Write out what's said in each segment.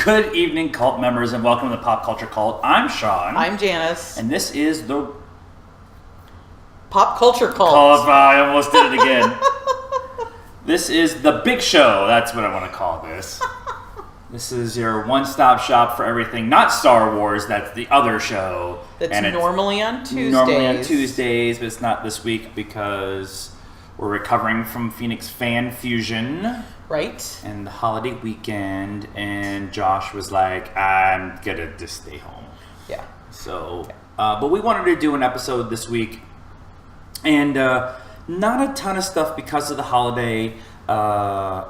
Good evening, cult members, and welcome to the Pop Culture Cult. I'm Sean. I'm Janice. And this is the Pop Culture Cult. I almost did it again. This is the big show. That's what I want to call this. This is your one-stop shop for everything, not Star Wars. That's the other show. That's normally on Tuesdays. Normally on Tuesdays, but it's not this week because we're recovering from Phoenix Fan Fusion. Right. And the holiday weekend, and Josh was like, I'm gonna just stay home. Yeah. So, but we wanted to do an episode this week, and not a ton of stuff because of the holiday. We're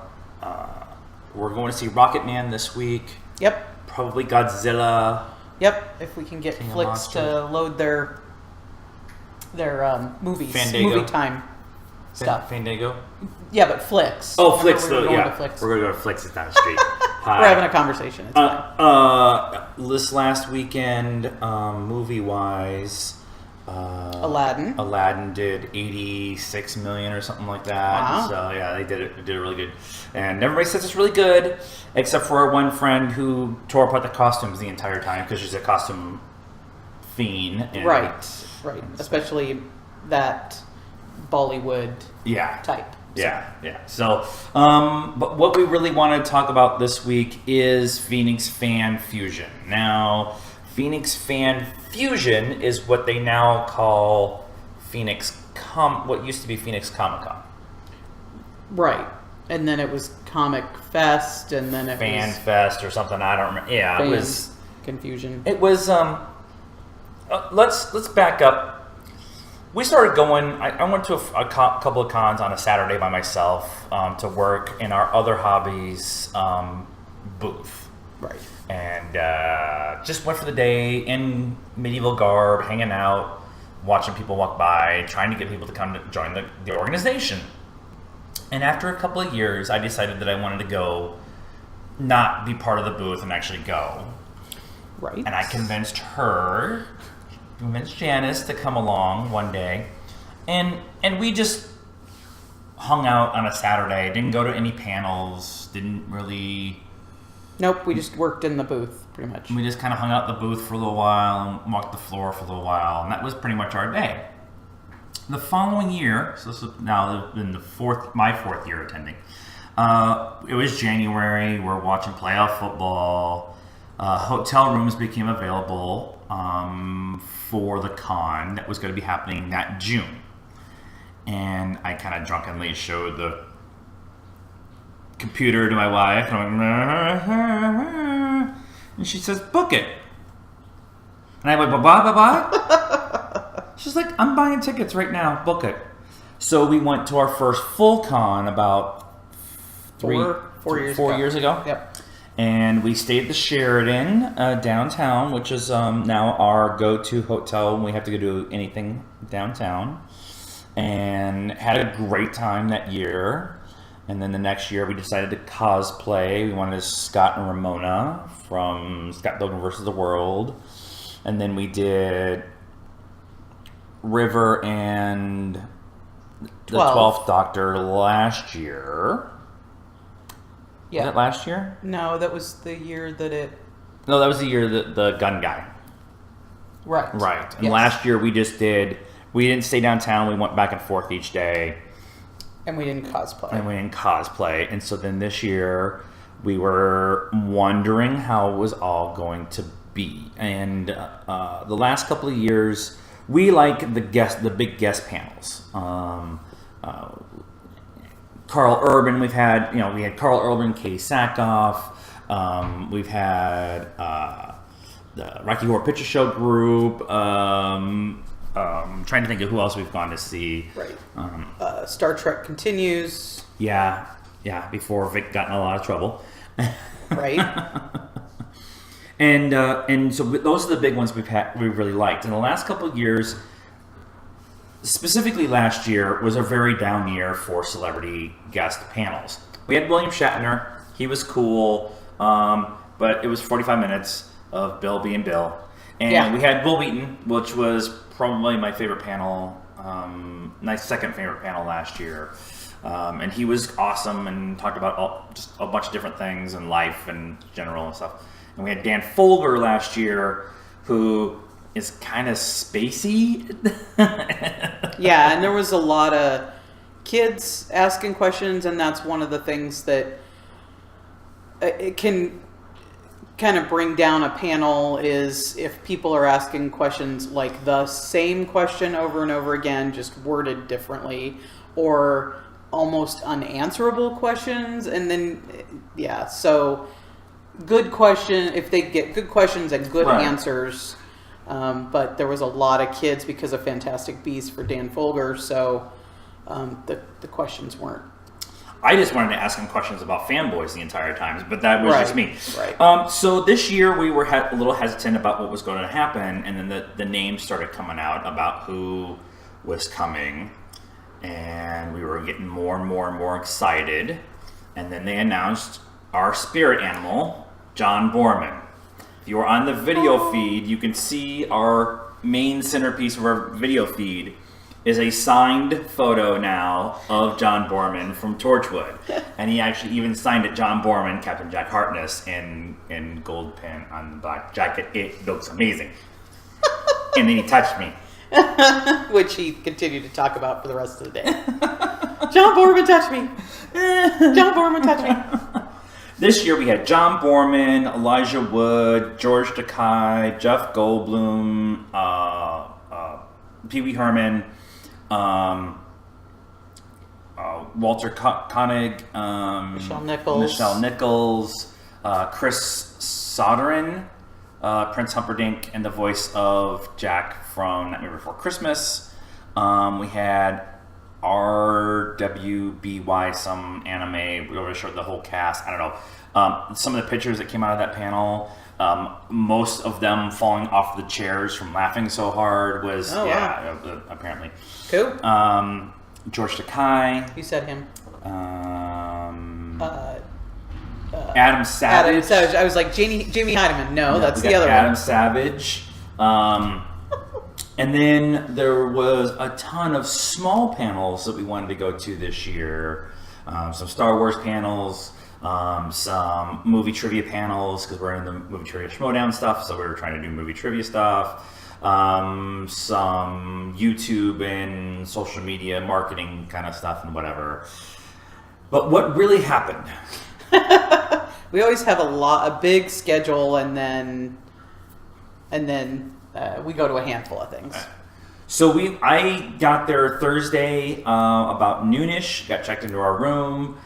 going to see Rocket Man this week. Yep. Probably Godzilla. Yep. If we can get Flix to load their movies, Fandango. movie time stuff. Fandango. Yeah, but Flix. Oh, Flix. We're going to Flix. We're going to go to Flix. It's down the street. We're having a conversation. It's fine. This last weekend, movie-wise, Aladdin did 86 million or something like that. Wow. So yeah, they did it really good. And everybody says it's really good, except for our one friend who tore apart the costumes the entire time because she's a costume fiend. And right. Especially that Bollywood type. Yeah. So, but what we really want to talk about this week is Phoenix Fan Fusion. Now, Phoenix Fan Fusion is what they now call what used to be Phoenix Comic-Con. Right. And then it was Comic Fest, and then it Fan was Fest or something. I don't remember. Yeah, Fan it was Confusion. It was. Let's back up. We started going. I went to a couple of cons on a Saturday by myself to work in our other hobbies booth. Right. And just went for the day in medieval garb, hanging out, watching people walk by, trying to get people to come to join the organization. And after a couple of years, I decided that I wanted to go, not be part of the booth and actually go. Right. And I convinced Janice to come along one day. And we just hung out on a Saturday, didn't go to any panels, didn't really... Nope, we just worked in the booth, pretty much. We just kind of hung out in the booth for a little while and walked the floor for a little while, and that was pretty much our day. The following year, so this is now in my fourth year attending, it was January, we're watching playoff football, hotel rooms became available for the con that was going to be happening that June. And I kind of drunkenly showed the computer to my wife, and she says, book it. And I went, bye. She's like, I'm buying tickets right now, book it. So we went to our first full con about four years ago. Yep. And we stayed at the Sheraton downtown, which is now our go-to hotel when we have to go do anything downtown. And had a great time that year. And then the next year we decided to cosplay. We wanted Scott and Ramona from Scott Pilgrim vs. the World. And then we did River and the 12th Doctor last year. Yeah. Was it last year? No, that was the year that it... No, that was the year that the gun guy. Right. And last year we didn't stay downtown. We went back and forth each day. And we didn't cosplay. And so then this year we were wondering how it was all going to be. And the last couple of years, we like the big guest panels. Carl Urban, we had Carl Urban, Katie Sackhoff. We've had the Rocky Horror Picture Show group. Trying to think of who else we've gone to see. Right. Star Trek Continues. Yeah. Before Vic got in a lot of trouble. Right. And so those are the big ones we really liked. In the last couple of years, specifically last year, was a very down year for celebrity guest panels. We had William Shatner. He was cool, but it was 45 minutes of Bill being Bill. And we had Will Wheaton, which was probably my favorite panel, my second favorite panel last year. And he was awesome and talked about just a bunch of different things in life and general and stuff. And we had Dan Folger last year, who is kind of spacey. Yeah, and there was a lot of kids asking questions, and that's one of the things that it can kind of bring down a panel is if people are asking questions like the same question over and over again, just worded differently, or almost unanswerable questions. And then, yeah, so good question, if they get good questions and good answers. But there was a lot of kids because of Fantastic Beasts for Dan Folger, so the questions weren't. I just wanted to ask him questions about fanboys the entire time, but that was just me. Right. So this year we were a little hesitant about what was going to happen, and then the names started coming out about who was coming, and we were getting more and more and more excited. And then they announced our spirit animal, John Borman. If you are on the video feed, you can see our main centerpiece of our video feed is a signed photo now of John Borman from Torchwood. And he actually even signed it John Borman, Captain Jack Harkness, in gold pen on the black jacket. It looks amazing. And then he touched me. Which he continued to talk about for the rest of the day. John Borman touched me. John Borman touched me. This year we had John Borman, Elijah Wood, George Takei, Jeff Goldblum, Pee Wee Herman, Walter Koenig, Michelle Nichols, Chris Soderin, Prince Humperdinck, and the voice of Jack from Nightmare Before Christmas. We had RWBY, some anime. We already showed the whole cast. I don't know. Some of the pictures that came out of that panel, most of them falling off the chairs from laughing so hard was, apparently. Cool. George Takei. You said him. Adam Savage. Adam Savage. I was like, Jamie Heidemann. No, that's the other Adam one. Savage. And then there was a ton of small panels that we wanted to go to this year. Some Star Wars panels, some movie trivia panels, because we're in the movie trivia Schmodown stuff, so we were trying to do movie trivia stuff. Some YouTube and social media marketing kind of stuff and whatever. But what really happened? We always have a big schedule, and then we go to a handful of things. So I got there Thursday about noonish. Got checked into our room.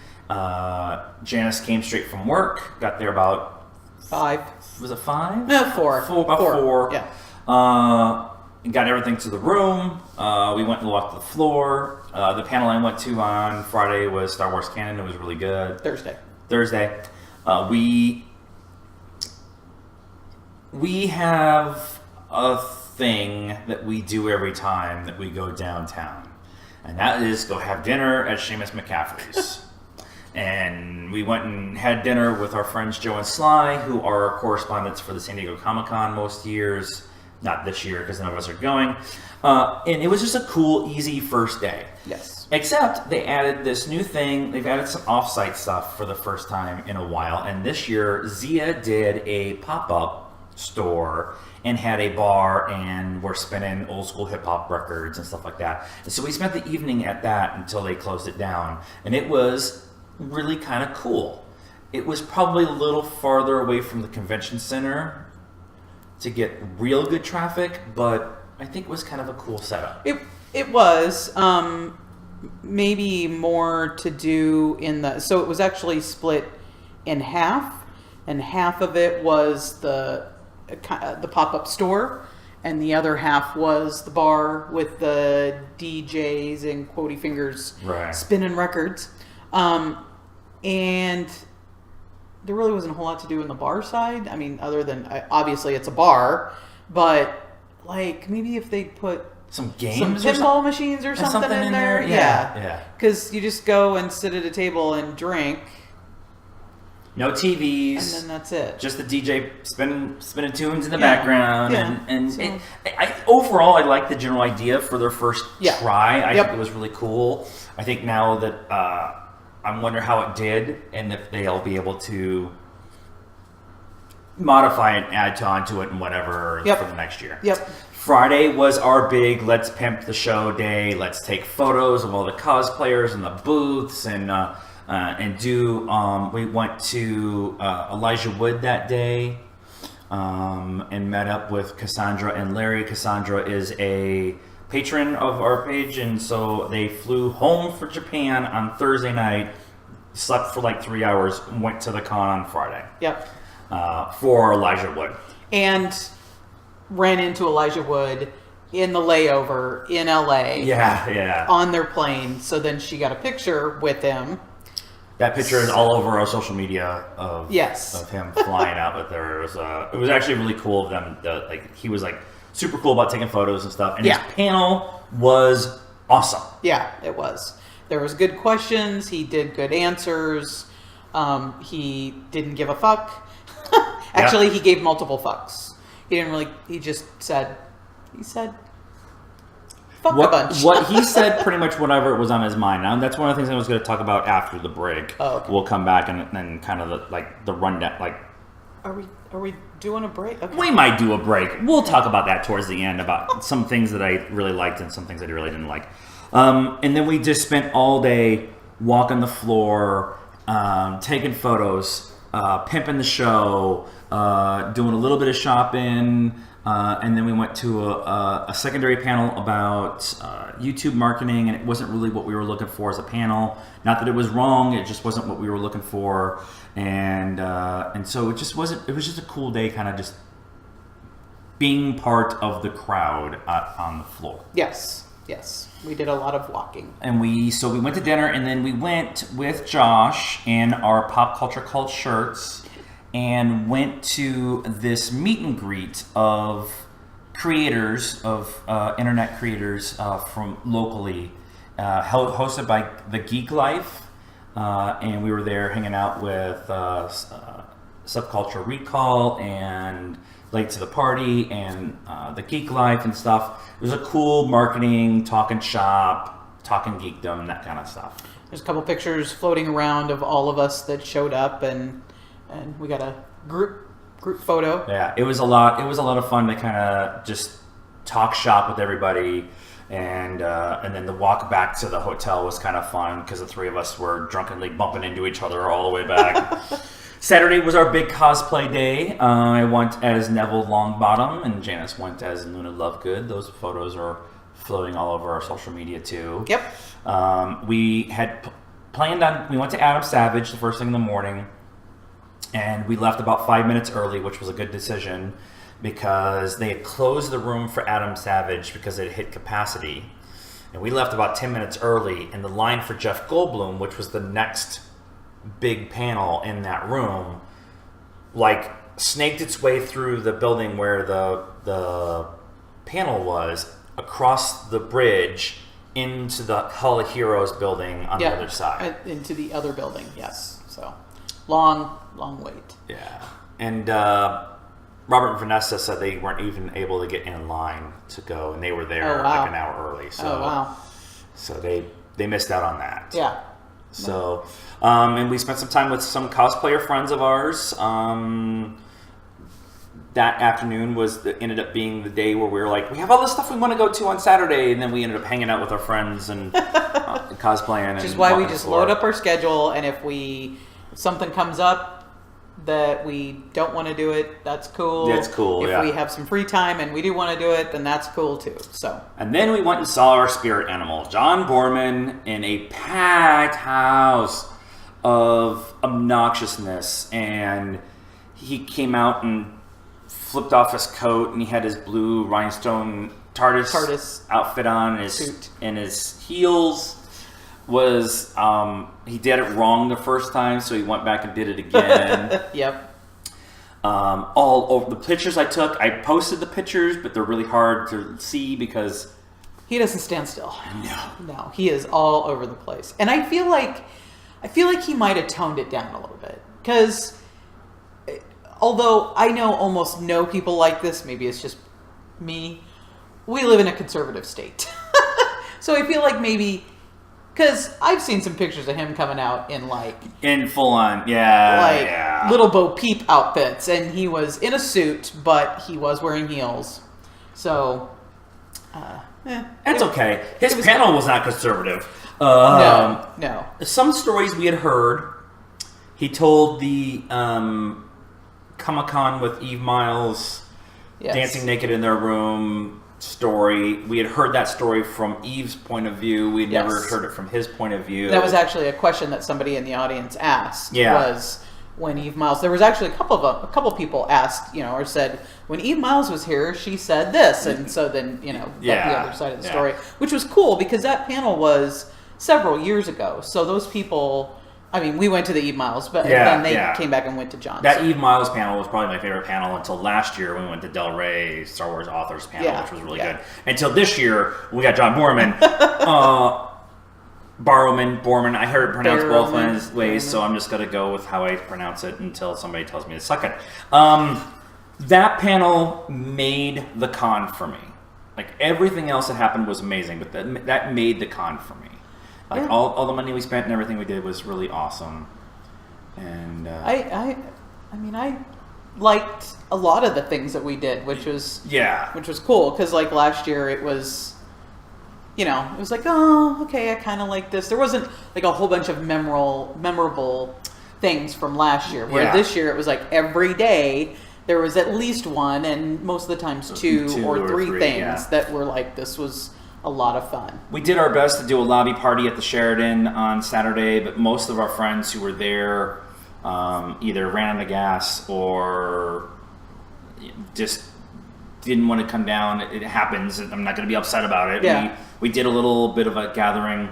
Janice came straight from work. Got there about 5. Was it 5? No, 4. About 4. Yeah. Got everything to the room. We went and walked the floor. The panel I went to on Friday was Star Wars Canon. It was really good. Thursday. We have a thing that we do every time that we go downtown, and that is go have dinner at Seamus McCaffrey's. And we went and had dinner with our friends Joe and Sly, who are our correspondents for the San Diego Comic-Con most years. Not this year because none of us are going. And it was just a cool, easy first day. Yes. Except they added this new thing. They've added some off-site stuff for the first time in a while. And this year, Zia did a pop-up store and had a bar, and we're spinning old school hip-hop records and stuff like that. And so we spent the evening at that until they closed it down. And it was really kind of cool. It was probably a little farther away from the convention center to get real good traffic, but I think it was kind of a cool setup. It was maybe more to do so it was actually split in half, and half of it was the pop-up store, and the other half was the bar with the DJs and quotey fingers spinning records. And there really wasn't a whole lot to do in the bar side. I mean, other than obviously it's a bar, but like maybe if they put some games, some pinball machines or something in there. Yeah. Because you just go and sit at a table and drink. No TVs. And then that's it. Just the DJ spinning tunes in the background. Yeah. And So- overall, I like the general idea for their first try. I Yep. think it was really cool. I think now that I wonder how it did and if they'll be able to modify it, add onto it and whatever for the next year. Yep. Friday was our big let's pimp the show day. Let's take photos of all the cosplayers and the booths and do. We went to Elijah Wood that day and met up with Cassandra and Larry. Cassandra is a patron of our page, and so they flew home for Japan on Thursday night, slept for like 3 hours, and went to the con on Friday. Yep. For Elijah Wood. And ran into Elijah Wood in the layover in LA. Yeah. On their plane. So then she got a picture with him. That picture is all over our social media of him flying out with her. It was actually really cool of them. He was like super cool about taking photos and stuff. And his panel was awesome. Yeah, it was. There was good questions. He did good answers. He didn't give a fuck. Actually, he gave multiple fucks. He didn't really. He just said. He said. Fuck a bunch. What he said, pretty much whatever was on his mind. Now, that's one of the things I was going to talk about after the break. Oh, okay. We'll come back and kind of the rundown. Are we doing a break? Okay. We might do a break. We'll talk about that towards the end about some things that I really liked and some things I really didn't like. And then we just spent all day walking the floor, taking photos, pimping the show, doing a little bit of shopping, and then we went to a secondary panel about YouTube marketing, and it wasn't really what we were looking for as a panel. Not that it was wrong, it just wasn't what we were looking for, and so it just wasn't. It was just a cool day, kind of just being part of the crowd on the floor. Yes, we did a lot of walking, and we went to dinner, and then we went with Josh in our PopCultureCult shirts. And went to this meet and greet of creators, of internet creators from locally, hosted by The Geek Life. And we were there hanging out with Subculture Recall and Late to the Party and The Geek Life and stuff. It was a cool marketing, talking shop, talking geekdom, that kind of stuff. There's a couple pictures floating around of all of us that showed up, and we got a group photo. Yeah, it was a lot of fun to kind of just talk shop with everybody, and then the walk back to the hotel was kind of fun because the three of us were drunkenly bumping into each other all the way back. Saturday was our big cosplay day. I went as Neville Longbottom, and Janice went as Luna Lovegood. Those photos are floating all over our social media too. Yep. We had planned on. We went to Adam Savage the first thing in the morning. And we left about 5 minutes early, which was a good decision because they had closed the room for Adam Savage because it hit capacity. And we left about 10 minutes early, and the line for Jeff Goldblum, which was the next big panel in that room, snaked its way through the building where the panel was, across the bridge into the Hall of Heroes building on the other side. Into the other building, yes. So long wait. Yeah. And Robert and Vanessa said they weren't even able to get in line to go, and they were there like an hour early. So, So they missed out on that. Yeah. So, and we spent some time with some cosplayer friends of ours. That afternoon ended up being the day where we were like, we have all this stuff we want to go to on Saturday, and then we ended up hanging out with our friends and cosplaying. Which is why we just load up our schedule, and if something comes up that we don't want to do it, that's cool. That's cool, If we have some free time and we do want to do it, then that's cool too. So. And then we went and saw our spirit animal, John Borman, in a packed house of obnoxiousness, and he came out and flipped off his coat, and he had his blue rhinestone TARDIS outfit on, and his heels. He did it wrong the first time, so he went back and did it again. Yep. All over the pictures I took, I posted the pictures, but they're really hard to see because he doesn't stand still. No, he is all over the place, and I feel like he might have toned it down a little bit because although I know almost no people like this, maybe it's just me, we live in a conservative state. So I feel like maybe, because I've seen some pictures of him coming out in full on, yeah. Little Bo Peep outfits, and he was in a suit, but he was wearing heels. So, that's okay. His panel was not conservative. No. Some stories we had heard. He told the Comic-Con with Eve Miles dancing naked in their room story. We had heard that story from Eve's point of view. We'd never heard it from his point of view. That was actually a question that somebody in the audience asked. Yeah. Was when Eve Miles. There was actually a couple people asked, or said when Eve Miles was here, she said this, and so then got the other side of the story, which was cool because that panel was several years ago. So those people. I mean, we went to the Eve Miles, but then they came back and went to John. That Eve Miles panel was probably my favorite panel until last year when we went to Del Rey Star Wars Authors panel, which was really good. Until this year, we got John Borman. Borman. I heard it pronounced both ways, so I'm just going to go with how I pronounce it until somebody tells me to suck it. That panel made the con for me. Like, everything else that happened was amazing, but that made the con for me. Like all the money we spent and everything we did was really awesome, and I liked a lot of the things that we did, which was cool because like last year it was, it was like, oh, okay, I kind of like this. There wasn't like a whole bunch of memorable things from last year. Where this year it was like every day there was at least one, and most of the times two or three things that were like this was a lot of fun. We did our best to do a lobby party at the Sheraton on Saturday, but most of our friends who were there either ran out of gas or just didn't want to come down. It happens. I'm not going to be upset about it. Yeah. We did a little bit of a gathering.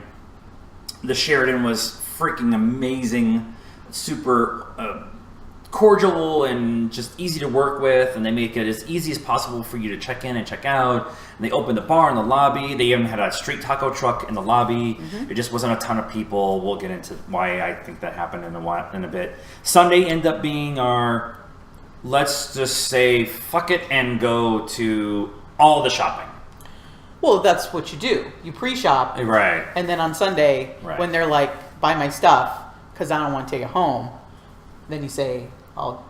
The Sheraton was freaking amazing, super cordial and just easy to work with, and they make it as easy as possible for you to check in and check out. And they opened the bar in the lobby. They even had a street taco truck in the lobby. Mm-hmm. It just wasn't a ton of people. We'll get into why I think that happened in a bit. Sunday ended up being our, let's just say, fuck it and go to all the shopping. Well, that's what you do. You pre-shop. Right. And then on Sunday, when they're like, buy my stuff, because I don't want to take it home, then you say, I'll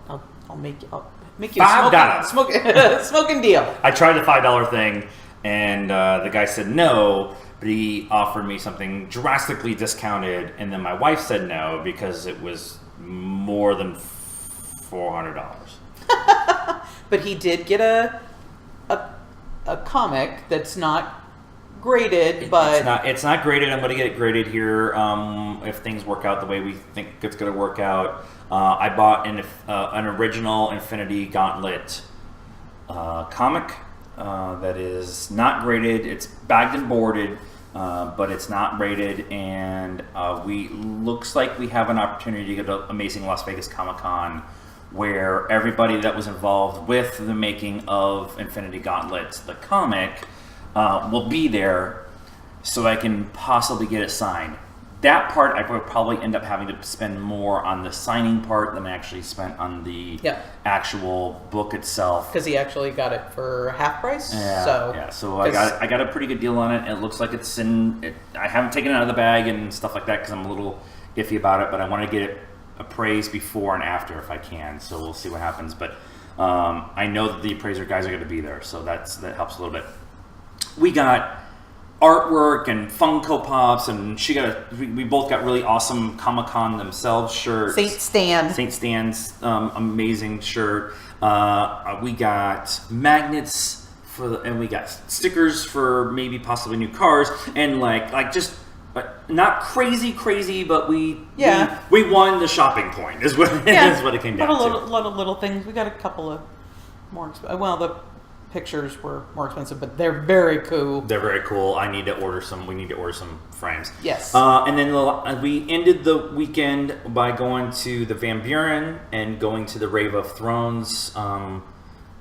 make you a smoking deal. I tried the $5 thing, and the guy said no, but he offered me something drastically discounted, and then my wife said no because it was more than $400. But he did get a comic that's not graded, but it's not graded. I'm going to get it graded here if things work out the way we think it's going to work out. I bought an original Infinity Gauntlet comic that is not graded. It's bagged and boarded, but it's not rated, and looks like we have an opportunity to go to Amazing Las Vegas Comic-Con, where everybody that was involved with the making of Infinity Gauntlet, the comic, will be there, so I can possibly get it signed. That part, I would probably end up having to spend more on the signing part than I actually spent on the actual book itself. Because he actually got it for half price. So I got a pretty good deal on it. It looks like it's I haven't taken it out of the bag and stuff like that because I'm a little iffy about it, but I want to get it appraised before and after if I can. So we'll see what happens. But I know that the appraiser guys are going to be there, so that helps a little bit. We got artwork and Funko Pops, and we both got really awesome Comic-Con themselves shirts. Saint Stan's amazing shirt. We got magnets and we got stickers for maybe possibly new cars, and like just not crazy, but we won the shopping point is what it came down to. A lot of little things. We got a couple of more. The pictures were more expensive, but they're very cool. I need to order some. We need to order some frames. Yes. And then we ended the weekend by going to the Van Buren and going to the Rave of Thrones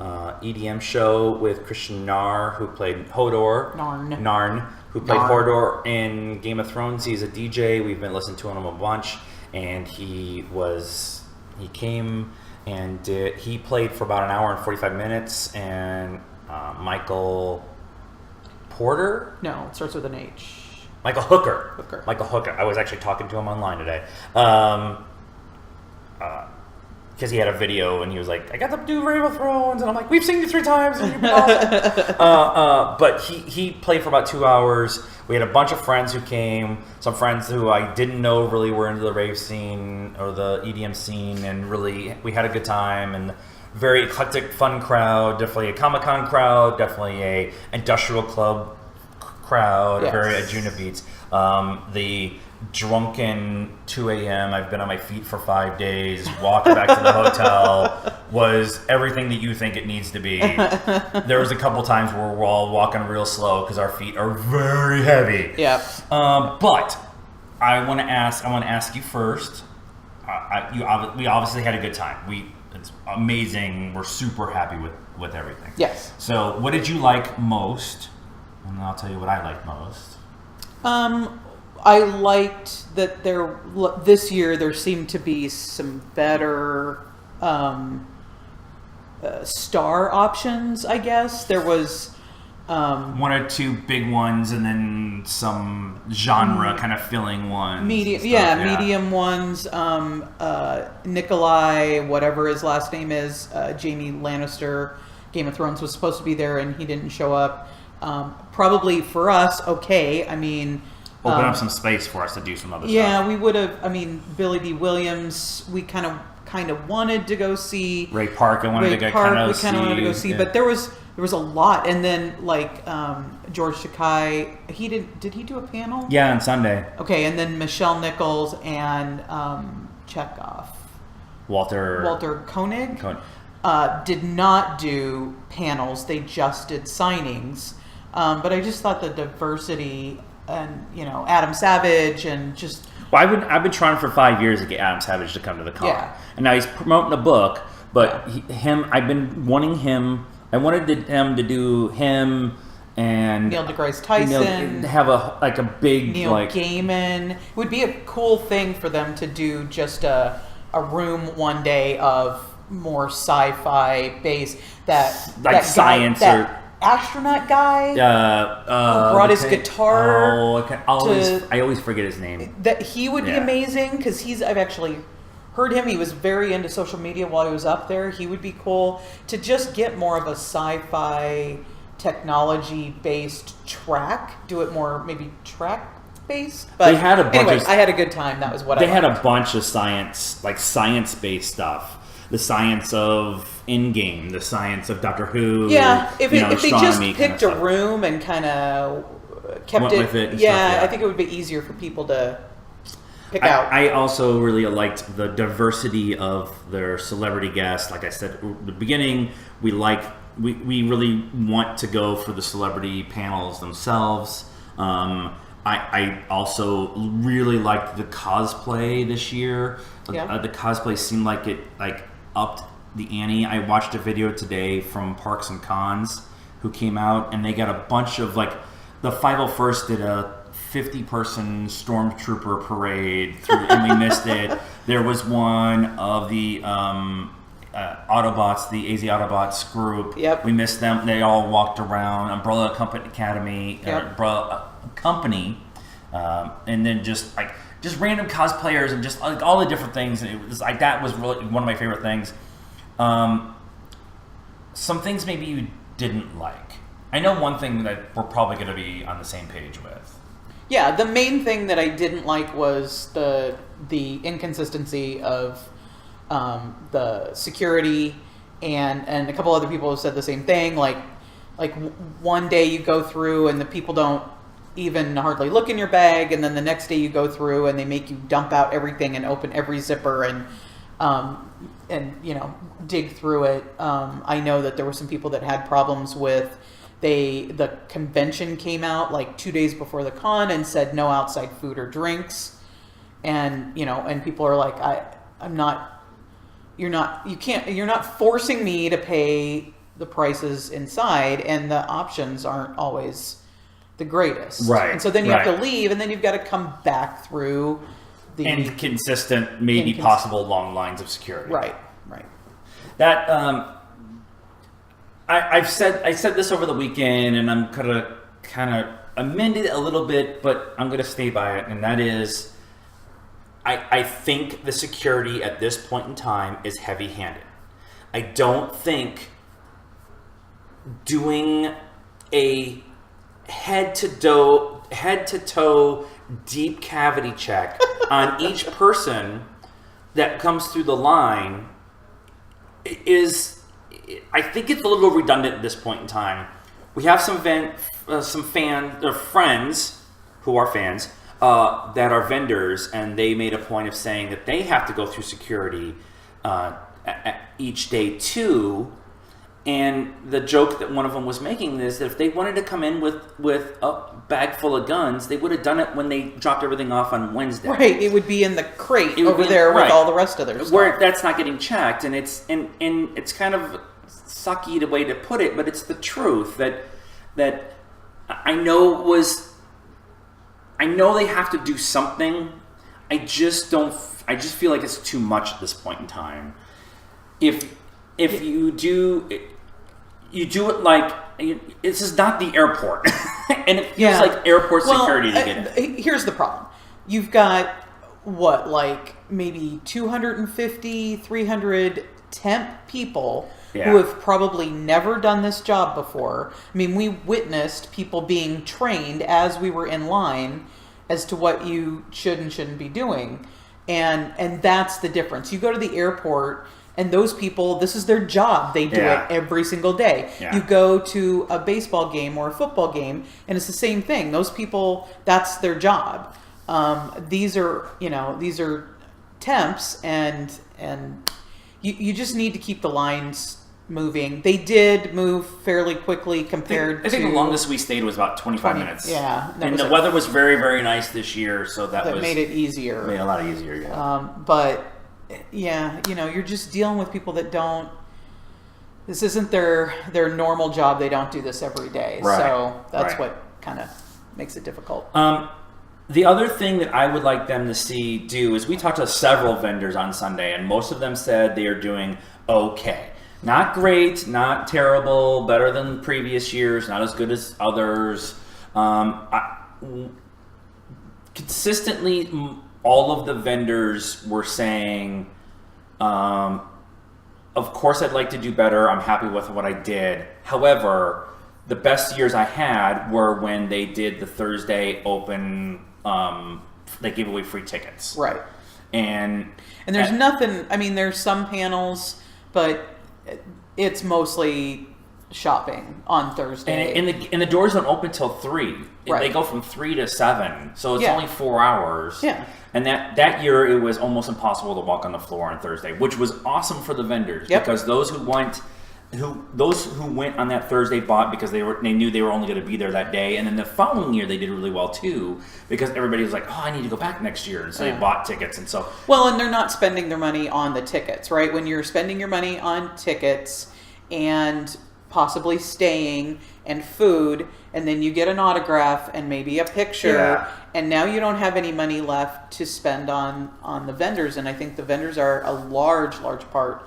EDM show with Christian Nar, who played Hodor. Narn, who played Hodor in Game of Thrones. He's a DJ. We've been listening to him a bunch, and he was He came and he played for about an hour and 45 minutes, and Michael Porter? No, it starts with an H. Michael Hooker. Hooker. Michael Hooker. I was actually talking to him online today. Because he had a video and he was like, I got to do Game of Thrones, and I'm like, we've seen you 3 times and you've been awesome. But he played for about 2 hours. We had a bunch of friends who came, some friends who I didn't know really were into the rave scene or the EDM scene, and really we had a good time, and very eclectic, fun crowd, definitely a Comic-Con crowd, definitely a industrial club crowd, yes. Very Arjuna Beats. The drunken 2 a.m. I've been on my feet for 5 days, walked back to the hotel, was everything that you think it needs to be. There was a couple times where we're all walking real slow because our feet are very heavy. Yeah. But I want to ask you first. We obviously had a good time. It's amazing. We're super happy with everything. Yes. So, what did you like most? And I'll tell you what I liked most. I liked that this year there seemed to be some better star options, I guess. There was 1 or 2 big ones, and then some genre kind of filling ones. Medium ones. Nikolai, whatever his last name is, Jaime Lannister, Game of Thrones was supposed to be there, and he didn't show up. Probably for us, okay. I mean, open up some space for us to do some other stuff. Yeah, we would have. I mean, Billy D. Williams, we kind of wanted to go see. Ray Park, I wanted to go wanted to go see, but there was a lot, and then like George Takei, did he do a panel? Yeah, on Sunday. Okay, and then Michelle Nichols and Chekhov. Walter Koenig. Did not do panels; they just did signings. But I just thought the diversity, and Adam Savage, and just. Well, I've been trying for 5 years to get Adam Savage to come to the con, and now he's promoting a book. But I've been wanting him. I wanted him to do him and Neil deGrasse Tyson. Have a big Neil Gaiman. It would be a cool thing for them to do just a room one day of more sci-fi based science or astronaut guy who brought his guitar. I always forget his name. That he would be amazing because I've actually heard him. He was very into social media while he was up there. He would be cool to just get more of a sci-fi technology based track. Do it more maybe track based. But they had a bunch I had a good time. That was what I liked. Had a bunch of science based stuff. The science of in-game, the science of Doctor Who. Yeah, if they just picked a room and kind of kept it with it. I think it would be easier for people to pick out. I also really liked the diversity of their celebrity guests. Like I said at the beginning, we really want to go for the celebrity panels themselves. I also really liked the cosplay this year. Yeah. The cosplay seemed like it upped the ante. I watched a video today from Parks and Cons who came out, and they got a bunch of the 501st did a 50-person stormtrooper parade and we missed it. There was one of the Autobots, the AZ Autobots group. Yep. We missed them. They all walked around Umbrella Academy, Umbrella Company, and then just random cosplayers and just all the different things. And it was that was really one of my favorite things. Some things maybe you didn't like. I know one thing that we're probably going to be on the same page with. Yeah, the main thing that I didn't like was the inconsistency of the security, and a couple other people have said the same thing. Like one day you go through and the people don't even hardly look in your bag, and then the next day you go through and they make you dump out everything and open every zipper and dig through it. I know that there were some people that had problems with the convention came out 2 days before the con and said no outside food or drinks, and people are like, you're not forcing me to pay the prices inside, and the options aren't always the greatest. Right. And so then you have to leave, and then you've got to come back through and consistent, maybe possible long lines of security. Right. That I said this over the weekend, and I'm gonna kind of amend it a little bit, but I'm gonna stay by it, and that is, I think the security at this point in time is heavy-handed. I don't think doing a head-to-toe deep cavity check on each person that comes through the line is, I think it's a little redundant at this point in time. We have some friends who are fans that are vendors, and they made a point of saying that they have to go through security each day too. And the joke that one of them was making is that if they wanted to come in with a bag full of guns, they would have done it when they dropped everything off on Wednesday. Right, it would be in the crate over there with all the rest of their stuff. Where that's not getting checked, and it's kind of sucky the way to put it, but it's the truth that I know they have to do something. I just feel like it's too much at this point in time. If you do it like, this is not the airport, and it feels like airport security to get in. Here's the problem. You've got, maybe 250, 300 temp people who have probably never done this job before. I mean, we witnessed people being trained as we were in line as to what you should and shouldn't be doing. And that's the difference. You go to the airport, and those people, this is their job. They do it every single day. Yeah. You go to a baseball game or a football game, and it's the same thing. Those people, that's their job. These are temps, and you just need to keep the lines moving. They did move fairly quickly compared I think the longest we stayed was about 25 minutes. Yeah. And the weather was very, very nice this year, so that made it easier. Made it a lot easier, yeah. But you're just dealing with people that don't, this isn't their normal job. They don't do this every day. Right. So that's what kind of makes it difficult. The other thing that I would like them to do is, we talked to several vendors on Sunday, and most of them said they are doing okay. Not great, not terrible, better than previous years, not as good as others. Consistently, all of the vendors were saying, of course I'd like to do better, I'm happy with what I did. However, the best years I had were when they did the Thursday open, they gave away free tickets. Right. And there's nothing, I mean, there's some panels, but it's mostly shopping on Thursday. And the doors don't open till 3. Right. They go from 3 to 7, so it's only 4 hours. Yeah. And that year it was almost impossible to walk on the floor on Thursday, which was awesome for the vendors, because those who went on that Thursday bought because they knew they were only going to be there that day, and then the following year they did really well too, because everybody was like, oh, I need to go back next year, and so they bought tickets. And so and they're not spending their money on the tickets, right? When you're spending your money on tickets and possibly staying and food, and then you get an autograph and maybe a picture, and now you don't have any money left to spend on the vendors. And I think the vendors are a large part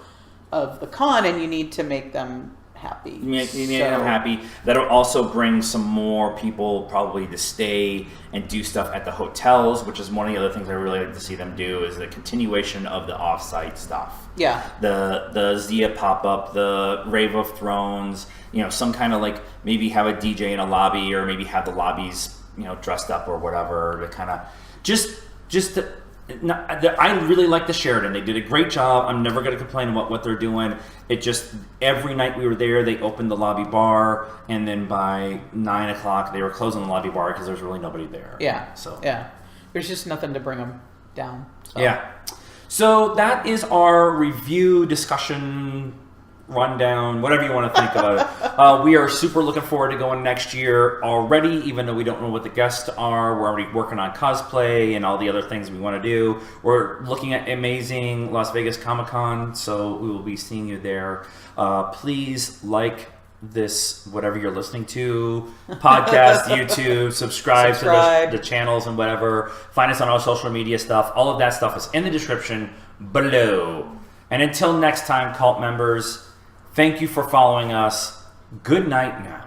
of the con, and you need to make them happy. You make them happy. That'll also bring some more people probably to stay and do stuff at the hotels, which is one of the other things I really like to see them do, is the continuation of the off-site stuff. Yeah. The Zia pop-up, the Rave of Thrones, some kind of maybe have a DJ in a lobby, or maybe have the lobbies, dressed up or whatever, to kind of just to, I really like the Sheraton. They did a great job. I'm never going to complain about what they're doing. It just, every night we were there, they opened the lobby bar, and then by 9 o'clock they were closing the lobby bar because there was really nobody there. Yeah. So there's just nothing to bring them down. So. Yeah. So that is our review, discussion, rundown, whatever you want to think about it. We are super looking forward to going next year already, even though we don't know what the guests are. We're already working on cosplay and all the other things we want to do. We're looking at amazing Las Vegas Comic-Con, so we will be seeing you there. Please like, this, whatever you're listening to, podcast, YouTube, subscribe to the channels and whatever. Find us on our social media stuff. All of that stuff is in the description below. And until next time, cult members, thank you for following us. Good night now.